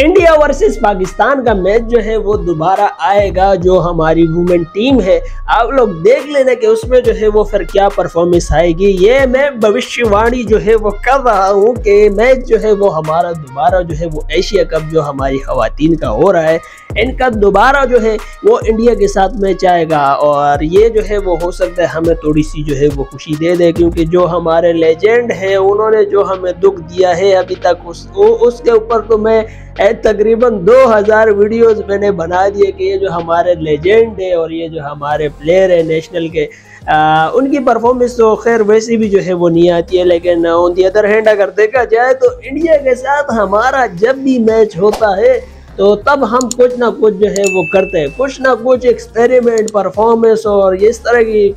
India versus Pakistan का match जो है वो दोबारा आएगा। जो हमारी वुमेन टीम है, आप लोग देख लेना कि उसमें जो है वो फिर क्या परफॉर्मेंस आएगी। ये मैं भविष्यवाणी जो है वो कर रहा हूँ कि मैच जो है वो हमारा दोबारा जो है वो एशिया कप जो हमारी खवातीन का हो रहा है, इनका दोबारा जो है वो इंडिया के साथ मैच आएगा। और ये जो है वो हो सकता है हमें थोड़ी सी जो है वो खुशी दे दे, क्योंकि जो हमारे लेजेंड हैं उन्होंने जो हमें दुख दिया है अभी तक उसके ऊपर तो मैं तकरीबन 2000 वीडियोस मैंने बना दिए कि ये जो हमारे लेजेंड है और ये जो हमारे प्लेयर है नेशनल के, उनकी परफॉर्मेंस तो खैर वैसे भी जो है वो नहीं आती है। लेकिन ऑन दी अदर हैंड अगर देखा जाए तो इंडिया के साथ हमारा जब भी मैच होता है तो तब हम कुछ ना कुछ जो है वो करते हैं, कुछ ना कुछ एक्सपेरिमेंट परफॉर्मेंस और इस तरह की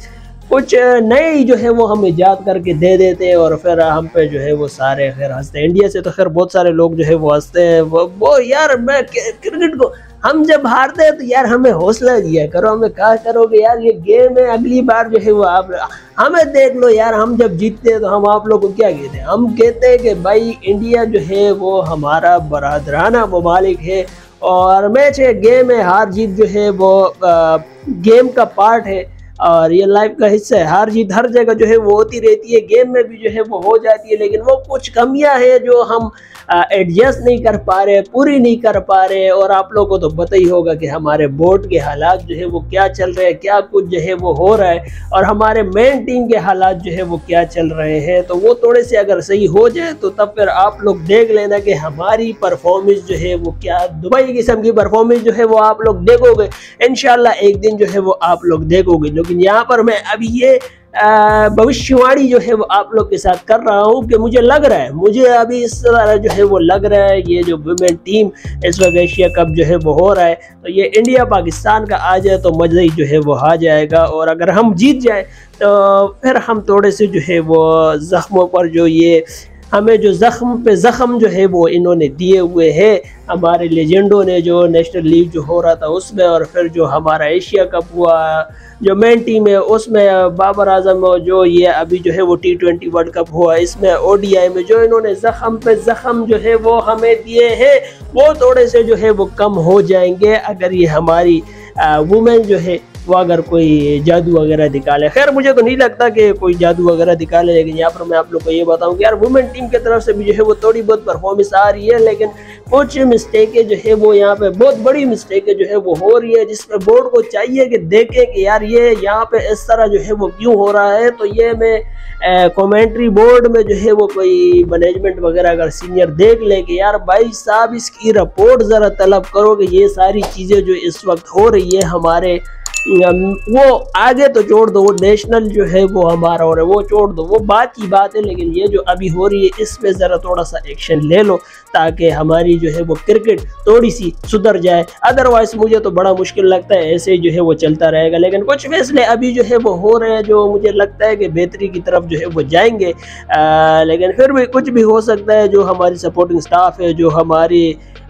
कुछ नए जो है वो हम इजाद करके दे देते हैं और फिर हम पे जो है वो सारे खैर हंसते हैं। इंडिया से तो खैर बहुत सारे लोग जो है वो हंसते हैं। वो यार मैं क्रिकेट को हम जब हारते हैं तो यार हमें हौसला दिया करो, हमें कहा करोगे यार ये गेम है, अगली बार जो है वो आप हमें देख लो यार। हम जब जीतते हैं तो हम आप लोग को क्या कहते हैं, हम कहते हैं कि भाई इंडिया जो है वो हमारा बरादराना ममालिक है और मैच है, गेम है, हार जीत जो है वो गेम का पार्ट है और ये लाइफ का हिस्सा है। हार जीत हर जगह जो है वो होती रहती है, गेम में भी जो है वो हो जाती है, लेकिन वो कुछ कमियां हैं जो हम एडजस्ट नहीं कर पा रहे, पूरी नहीं कर पा रहे। और आप लोगों को तो पता ही होगा कि हमारे बोर्ड के हालात जो है वो क्या चल रहे हैं, क्या कुछ जो है वो हो रहा है और हमारे मेन टीम के हालात जो है वो क्या चल रहे हैं। तो वो थोड़े से अगर सही हो जाए तो तब फिर आप लोग देख लेना कि हमारी परफॉर्मेंस जो है वो क्या दुबई किस्म की परफॉर्मेंस जो है वो आप लोग देखोगे। इंशाल्लाह एक दिन जो है वो आप लोग देखोगे। लेकिन यहाँ पर मैं अभी ये भविष्यवाणी जो है वो आप लोग के साथ कर रहा हूँ कि मुझे लग रहा है, मुझे अभी इस तरह जो है वो लग रहा है ये जो वुमेन टीम इस वक्त एशिया कप जो है वो हो रहा है तो ये इंडिया पाकिस्तान का आ जाए तो मज़ा ही जो है वो आ जाएगा। और अगर हम जीत जाए तो फिर हम थोड़े से जो है वो ज़ख्मों पर जो ये हमें जो ज़ख्म पे ज़ख्म जो है वो इन्होंने दिए हुए हैं हमारे लेजेंडों ने, जो नेशनल लीग जो हो रहा था उसमें और फिर जो हमारा एशिया कप हुआ जो मेन टीम है उसमें बाबर आजम, जो ये अभी जो है वो T20 वर्ल्ड कप हुआ इसमें ODI में जो इन्होंने ज़ख्म पे ज़ख्म जो है वो हमें दिए हैं वो थोड़े से जो है वो कम हो जाएंगे अगर ये हमारी वुमेन जो है वो अगर कोई जादू वगैरह दिखाले। खैर मुझे तो नहीं लगता कि कोई जादू वगैरह दिखाले, लेकिन यहाँ पर मैं आप लोग को ये बताऊँ कि यार वुमेन टीम की तरफ से भी जो है वो थोड़ी बहुत परफॉर्मेंस आ रही है, लेकिन कुछ मिस्टेकें जो है वो यहाँ पे बहुत बड़ी मिस्टेकें जो है वो हो रही है जिसपे बोर्ड को चाहिए कि देखें कि यार ये यहाँ पे इस तरह जो है वो क्यों हो रहा है। तो ये मैं कमेंट्री बोर्ड में जो है वो कोई मैनेजमेंट वगैरह अगर सीनियर देख ले कि यार भाई साहब इसकी रिपोर्ट ज़रा तलब करो कि ये सारी चीज़ें जो इस वक्त हो रही है हमारे वो आगे तो छोड़ दो, वो नेशनल जो है वो हमारा और वो छोड़ दो, वो बात की बात है, लेकिन ये जो अभी हो रही है इस पे ज़रा थोड़ा सा एक्शन ले लो ताकि हमारी जो है वो क्रिकेट थोड़ी सी सुधर जाए। अदरवाइज मुझे तो बड़ा मुश्किल लगता है, ऐसे जो है वो चलता रहेगा। लेकिन कुछ फैसले अभी जो है वो हो रहे हैं जो मुझे लगता है कि बेहतरी की तरफ जो है वो जाएंगे, लेकिन फिर भी कुछ भी हो सकता है। जो हमारी सपोर्टिंग स्टाफ है, जो हमारी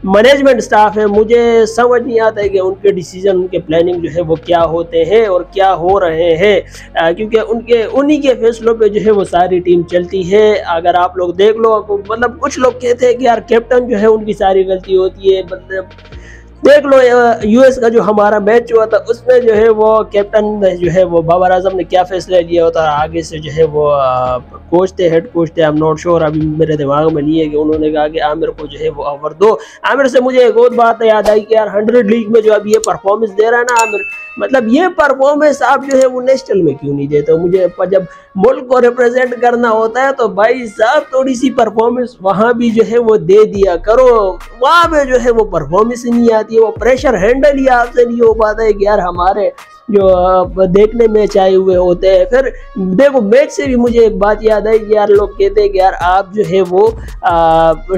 मैनेजमेंट स्टाफ है, मुझे समझ नहीं आता है कि उनके डिसीजन, उनके प्लानिंग जो है वो क्या होते हैं और क्या हो रहे हैं, क्योंकि उन्हीं के फैसलों पे जो है वो सारी टीम चलती है। अगर आप लोग देख लो, मतलब कुछ लोग कहते हैं कि यार कैप्टन जो है उनकी सारी गलती होती है। मतलब देख लो US का जो हमारा मैच हुआ था उसमें जो है वो कैप्टन जो है वो बाबर आजम ने क्या फैसला लिया होता, आगे से जो है वो कोच थे, हेड कोच थे, आई एम नॉट श्योर, अभी मेरे दिमाग में नहीं है, कि उन्होंने कहा कि आमिर को जो है वो ओवर दो। आमिर से मुझे एक और बात याद आई कि यार 100 लीग में जो अभी ये परफॉर्मेंस दे रहा है ना आमिर, मतलब ये परफॉर्मेंस आप जो है वो नेशनल में क्यों नहीं देते हो? मुझे जब मुल्क को रिप्रेजेंट करना होता है तो भाई साहब थोड़ी सी परफॉर्मेंस वहाँ भी जो है वो दे दिया करो। वहाँ पे जो है वो परफॉर्मेंस ही नहीं आती है, वो प्रेशर हैंडल ही आपसे नहीं हो पाता है कि यार हमारे जो देखने मैच आए हुए होते हैं। फिर देखो मैच से भी मुझे एक बात याद आई कि यार लोग कहते हैं कि यार आप जो है वो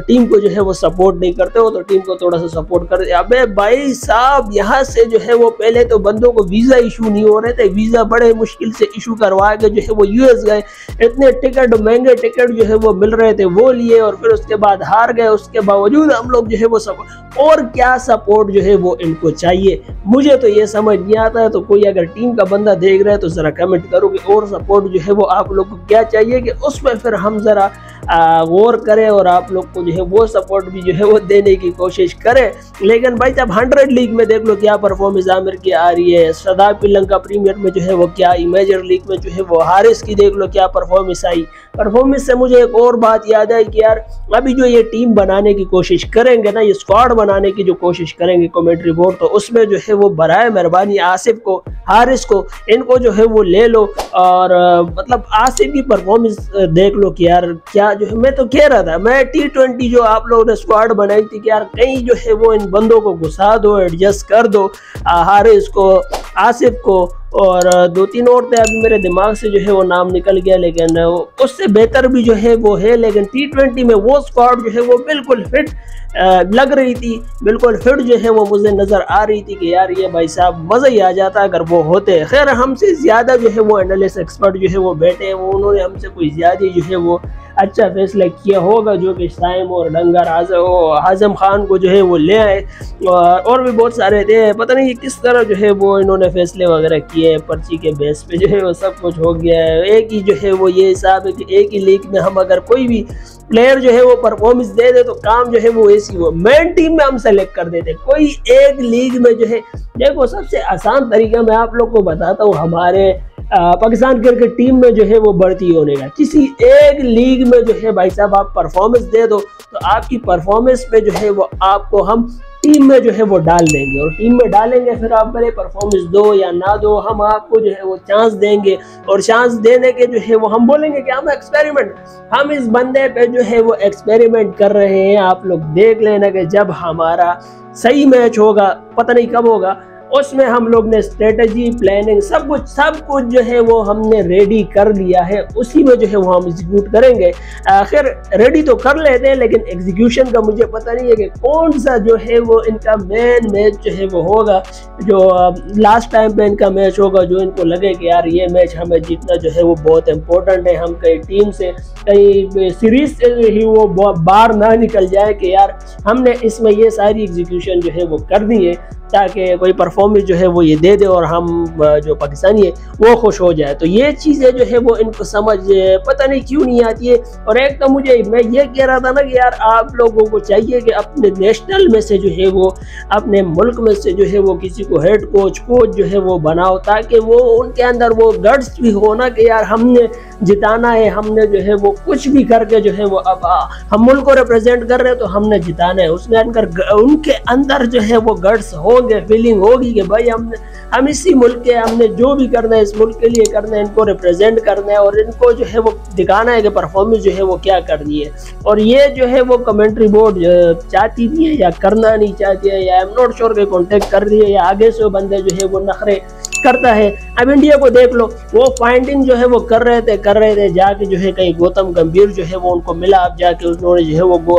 टीम को जो है वो सपोर्ट नहीं करते हो, तो टीम को थोड़ा सा सपोर्ट कर। अबे भाई साहब यहाँ से जो है वो पहले तो बंदों को वीज़ा इशू नहीं हो रहे थे, वीज़ा बड़े मुश्किल से इशू करवा के जो है वो US गए, इतने टिकट महंगे टिकट जो है वो मिल रहे थे वो लिए, और फिर उसके बाद हार गए। उसके बावजूद हम लोग जो है वो और क्या सपोर्ट जो है वो इनको चाहिए, मुझे तो ये समझ नहीं आता है। तो कोई अगर टीम का बंदा देख रहा है तो ज़रा कमेंट करो कि और सपोर्ट जो है वो आप लोग को क्या चाहिए, कि उसमें फिर हम ज़रा गौर करें और आप लोग को जो है वो सपोर्ट भी जो है वो देने की कोशिश करें। लेकिन भाई जब 100 लीग में देख लो क्या परफॉर्मेंस आमिर की आ रही है, शादाब श्रीलंका प्रीमियर में जो है वो क्या आई, मेजर लीग में जो है वो हारिस की देख लो क्या परफॉर्मेंस आई। परफॉर्मेंस से मुझे एक और बात याद आई कि यार अभी जो ये टीम बनाने की कोशिश करेंगे ना, ये स्क्वाड बनाने की जो कोशिश करेंगे कमेंट्री बोर्ड, तो उसमें जो है वो बराए मेहरबानी आसिफ को, हारिस को, इनको जो है वो ले लो। और मतलब आसिफ की परफॉर्मेंस देख लो कि यार क्या जो है, मैं तो कह रहा था मैं T20 जो आप लोगों ने स्क्वाड बनाई थी कि यार कहीं जो है वो इन बंदों को घुसा दो, एडजस्ट कर दो, हारिस को, आसिफ को, और 2-3 और थे अभी मेरे दिमाग से जो है वो नाम निकल गया, लेकिन उससे बेहतर भी जो है वो है। लेकिन T20 में वो स्क्वाड जो है वो बिल्कुल फिट लग रही थी, बिल्कुल फिट जो है वो मुझे नज़र आ रही थी कि यार ये भाई साहब मज़ा ही आ जाता अगर वो होते। खैर हमसे ज़्यादा जो है वो एनालिस्ट एक्सपर्ट जो है वो बैठे हैं, वो उन्होंने हमसे कोई ज़्यादा जो है वो अच्छा फैसला किया होगा, जो कि साइम और डंगर आजम खान को जो है वो ले आए, और भी बहुत सारे थे, पता नहीं किस तरह जो है वो इन्होंने फैसले वगैरह किए, पर्ची के बेस पे जो है वो सब कुछ हो गया है। एक ही जो है वो ये हिसाब है कि एक ही लीग में हम अगर कोई भी प्लेयर जो है वो परफॉर्मेंस दे दे तो काम जो है वो ऐसी हो, मेन टीम में हम सेलेक्ट कर देते, कोई एक लीग में जो है। देखो सबसे आसान तरीका मैं आप लोग को बताता हूँ, हमारे पाकिस्तान क्रिकेट टीम में जो है वो भर्ती होने का, किसी एक लीग में जो है भाई साहब आप परफॉर्मेंस दे दो तो आपकी परफॉर्मेंस पे जो है वो आपको हम टीम में जो है वो डाल देंगे, और टीम में डालेंगे फिर आप भले परफॉर्मेंस दो या ना दो, हम आपको जो है वो चांस देंगे, और चांस देने के जो है वो हम बोलेंगे कि हम एक्सपेरिमेंट, हम इस बंदे पे जो है वो एक्सपेरिमेंट कर रहे हैं, आप लोग देख लेना कि जब हमारा सही मैच होगा, पता नहीं कब होगा, उसमें हम लोग ने स्ट्रेटजी, प्लानिंग, सब कुछ जो है वो हमने रेडी कर लिया है, उसी में जो है वो हम एग्जीक्यूट करेंगे। आखिर रेडी तो कर लेते हैं, लेकिन एग्जीक्यूशन का मुझे पता नहीं है कि कौन सा जो है वो इनका मेन मैच जो है वो होगा, जो लास्ट टाइम पे इनका मैच होगा, जो इनको लगे कि यार ये मैच हमें जीतना जो है वो बहुत इंपॉर्टेंट है, हम कहीं टीम से, कहीं सीरीज से ही वो बाहर ना निकल जाए कि यार हमने इसमें ये सारी एग्जीक्यूशन जो है वो कर दी है, ताकि कोई परफॉर्मेंस जो है वो ये दे दे और हम जो पाकिस्तानी है वो खुश हो जाए। तो ये चीज़ें जो है वो इनको समझ पता नहीं क्यों नहीं आती है। और एक तो मुझे, मैं ये कह रहा था ना कि यार आप लोगों को चाहिए कि अपने नेशनल में से जो है वो, अपने मुल्क में से जो है वो किसी को हेड कोच जो है वो बनाओ, ताकि वो उनके अंदर वो गट्स भी हो ना कि यार हमने जिताना है, हमने जो है वो कुछ भी करके जो है वो, अब हम मुल्क को रिप्रेजेंट कर रहे हैं तो हमने जिताना है, उसमें उनके अंदर जो है वो गट्स होंगे, फीलिंग होगी कि भाई हम इसी मुल्क के, हमने जो भी करना है इस मुल्क के लिए करना है, इनको रिप्रेजेंट करना है, और इनको जो है वो दिखाना है कि परफॉर्मेंस जो है वो क्या करनी है। और ये जो है वो कमेंट्री बोर्ड चाहती भी है या करना नहीं चाहती है, या आई एम नॉट श्योर के कॉन्टेक्ट कर रही है, या आगे से वो बंदे जो है वो नखरे करता है। अब इंडिया को देख लो, वो फाइंडिंग जो है वो कर रहे थे जाके जो है कहीं गौतम गंभीर जो है वो उनको मिला, अब जाके उन्होंने जो है वो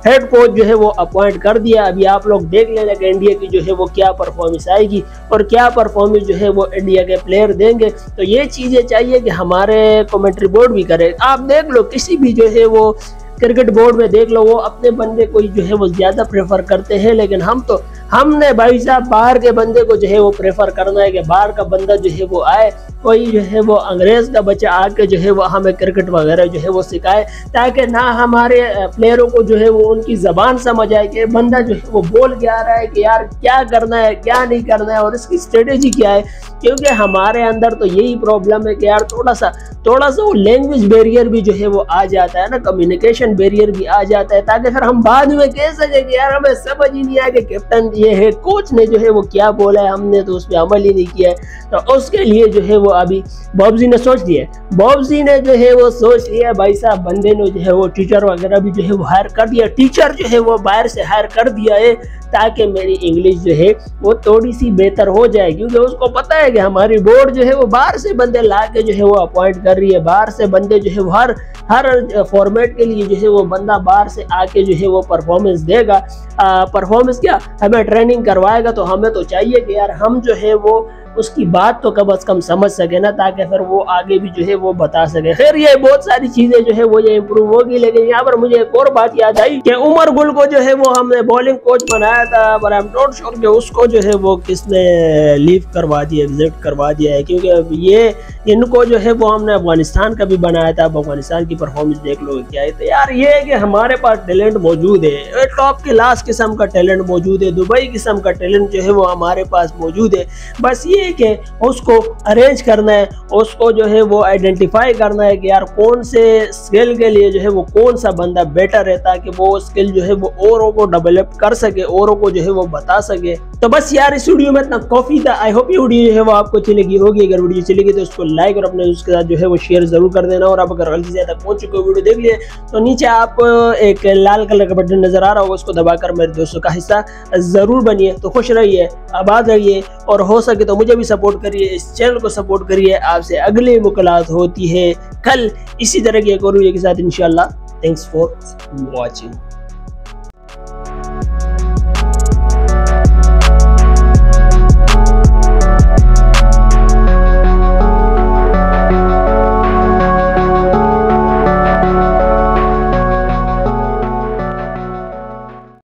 हेड कोच जो है वो अपॉइंट कर दिया। अभी आप लोग देख लेना कि इंडिया की जो है वो क्या परफॉर्मेंस आएगी और क्या परफॉर्मेंस जो है वो इंडिया के प्लेयर देंगे। तो ये चीज़ें चाहिए कि हमारे कमेंट्री बोर्ड भी करे। आप देख लो किसी भी जो है वो क्रिकेट बोर्ड में देख लो, वो अपने बंदे को जो है वो ज़्यादा प्रेफर करते हैं, लेकिन हमने भाई साहब बाहर के बंदे को जो है वो प्रेफर करना है कि बाहर का बंदा जो है वो आए, कोई जो है वो अंग्रेज़ का बच्चा आके जो है वो हमें क्रिकेट वगैरह जो है वो सिखाए, ताकि ना हमारे प्लेयरों को जो है वो उनकी ज़बान समझ आए कि बंदा जो है वो बोल के आ रहा है कि यार क्या करना है क्या नहीं करना है और इसकी स्ट्रेटेजी क्या है। क्योंकि हमारे अंदर तो यही प्रॉब्लम है कि यार थोड़ा सा वो लैंग्वेज बैरियर भी जो है वो आ जाता है ना, कम्युनिकेशन बैरियर भी आ जाता है, ताकि फिर हम बाद में कह सके कि यार हमें समझ ही नहीं आया कि कैप्टन ये है, कोच ने जो है वो क्या बोला है, हमने तो उस पर अमल ही नहीं किया है। तो उसके लिए जो है वो अभी बॉब्जी ने सोच दिया, बॉब्जी ने जो है वो सोच लिया भाई साहब, बंदे ने जो है वो टीचर वगैरह भी जो है वो हायर कर दिया, टीचर जो है वो बाहर से हायर कर दिया है, ताकि मेरी इंग्लिश जो है वो थोड़ी सी बेहतर हो जाए। क्योंकि उसको पता है कि हमारी बोर्ड जो है वो बाहर से बंदे ला के जो है वो अपॉइंट कर रही है, बाहर से बंदे जो है वो हर फॉर्मेट के लिए जो है वो बंदा बाहर से आके जो है वो परफॉर्मेंस देगा। परफॉर्मेंस क्या, हमें ट्रेनिंग करवाएगा। तो हमें तो चाहिए कि यार हम जो है वो उसकी बात तो कम से कम समझ सके ना, ताकि फिर वो आगे भी जो है वो बता सके। खैर ये बहुत सारी चीजें जो है वो ये इम्प्रूव होगी। लेकिन यहाँ पर मुझे एक और बात याद आई कि उमर गुल को जो है वो हमने बॉलिंग कोच बनाया था, पर आई एम नॉट श्योर कि उसको जो है वो किसने लीव करवा दिया, एग्जिट करवा दिया है, क्योंकि ये इनको जो है वो हमने अफगानिस्तान का भी बनाया था। अफगानिस्तान की परफॉर्मेंस देख लो क्या है। तो यार ये है कि हमारे पास टैलेंट मौजूद है, टॉप क्लास किस्म का टैलेंट मौजूद है, दुबई किस्म का टैलेंट जो है वो हमारे पास मौजूद है। बस ये है कि उसको अरेंज करना है, उसको जो है वो आइडेंटिफाई करना है कि यार कौन से स्किल के लिए जो है वो कौन सा बंदा बेटर है, ताकि वो स्किल जो है वो औरों को डेवलप कर सके, औरों को जो है वो बता सके। तो बस यार इस वीडियो में इतना काफी था। आई होप ये वीडियो जो है वो आपको अच्छी लगी होगी। अगर वीडियो अच्छी लगी तो उसको लाइक और अपने उसके साथ जो है वो शेयर जरूर कर देना। और आप अगर गलती से तक पहुंच चुके हो वीडियो देख लिए तो नीचे आपको एक लाल कलर का बटन नजर आ रहा होगा, उसको दबाकर मेरे दोस्तों का हिस्सा जरूर बनिए। तो खुश रहिए, आबाद रहिए और हो सके तो मुझे भी सपोर्ट करिए, इस चैनल को सपोर्ट करिए। आपसे अगली मुलाकात होती है कल इसी तरह की एक और वीडियो के साथ इंशाल्लाह। Thanks for watching.